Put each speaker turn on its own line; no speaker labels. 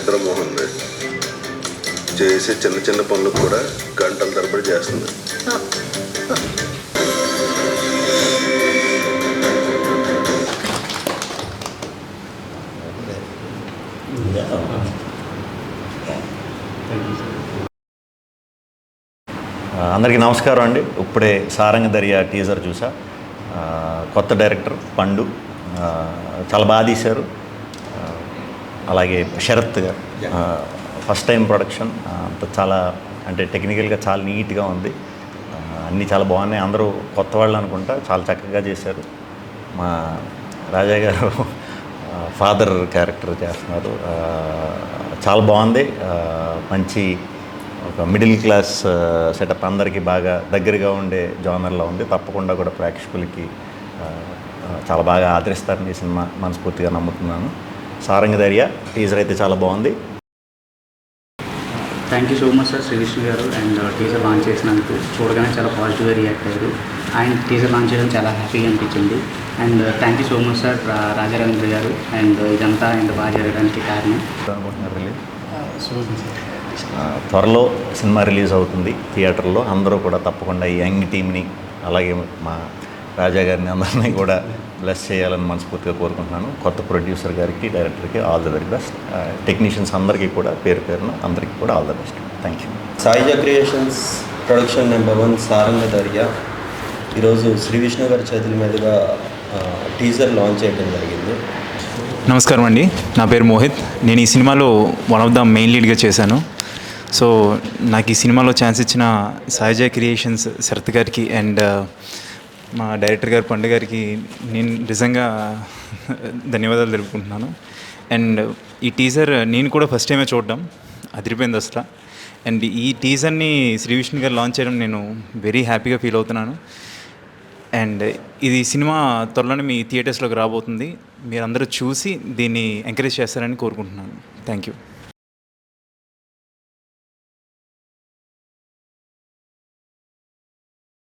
చంద్రమోహన్ రెడ్డి చేసే చిన్న చిన్న పనులు కూడా గంటల తరబడి చేస్తుంది.
అందరికీ నమస్కారం అండి. ఇప్పుడే సారంగ దర్యా టీజర్ చూసా. కొత్త డైరెక్టర్ పండు చాలా బాగా తీశారు. అలాగే శరత్ గారు ఫస్ట్ టైం ప్రొడక్షన్, చాలా అంటే టెక్నికల్గా చాలా నీట్గా ఉంది. అన్నీ చాలా బాగున్నాయి. అందరూ కొత్త వాళ్ళు అనుకుంటా, చాలా చక్కగా చేశారు. మా రాజా గారు ఫాదర్ క్యారెక్టర్ చేస్తున్నారు, చాలా బాగుంది. మంచి ఒక మిడిల్ క్లాస్ సెటప్, అందరికీ బాగా దగ్గరగా ఉండే జానర్లో ఉంది. తప్పకుండా కూడా ప్రేక్షకులకి చాలా బాగా ఆదరిస్తారని ఈ సినిమా మనస్ఫూర్తిగా నమ్ముతున్నాను. సారంగ దర్యా టీజర్ అయితే చాలా బాగుంది.
Thank you so much sir Sri Vishnu garu. And teaser launch చేసినందుకు చూడగానే చాలా పాజిటివ్గా రియాక్ట్ అయ్యారు. అండ్ టీజర్ లాంచ్ చేయడం చాలా హ్యాపీగా అనిపించింది. And thank you so much sir Rajaravindra గారు. అండ్ ఇదంతా ఇంత బాగా జరగడానికి కారణం.
త్వరలో సినిమా రిలీజ్ అవుతుంది థియేటర్లో. అందరూ కూడా తప్పకుండా ఈ యంగ్ టీమ్ని, అలాగే మా రాజా గారిని అందరినీ కూడా బ్లెస్ చేయాలని మనస్ఫూర్తిగా కోరుకుంటున్నాను. కొత్త ప్రొడ్యూసర్ గారికి, డైరెక్టర్కి all the very best. Technicians అందరికీ కూడా పేరు పేరున అందరికీ కూడా all the best. Thank you.
Saija creations production number 1 Saranga Dariya ఈరోజు శ్రీ విష్ణు గారి చేతుల మీదుగా టీజర్ లాంచ్ చేయడం జరిగింది.
నమస్కారం అండి, నా పేరు మోహిత్. నేను ఈ సినిమాలో వన్ ఆఫ్ ద మెయిన్ లీడ్గా చేశాను. సో నాకు ఈ సినిమాలో ఛాన్స్ ఇచ్చిన సాయిజ క్రియేషన్స్ శరత్ గారికి అండ్ మా డైరెక్టర్ గారు పండు గారికి నేను నిజంగా ధన్యవాదాలు తెలుపుకుంటున్నాను. అండ్ ఈ టీజర్ నేను కూడా ఫస్ట్ టైమే చూడడం అదిరిపోయింది అసలు. అండ్ ఈ టీజర్ని శ్రీ విష్ణు గారు లాంచ్ చేయడం నేను వెరీ హ్యాపీగా ఫీల్ అవుతున్నాను. అండ్ ఇది సినిమా త్వరలోనే మీ థియేటర్స్లోకి రాబోతుంది. మీరందరూ చూసి దీన్ని ఎంకరేజ్ చేస్తారని కోరుకుంటున్నాను. Thank you.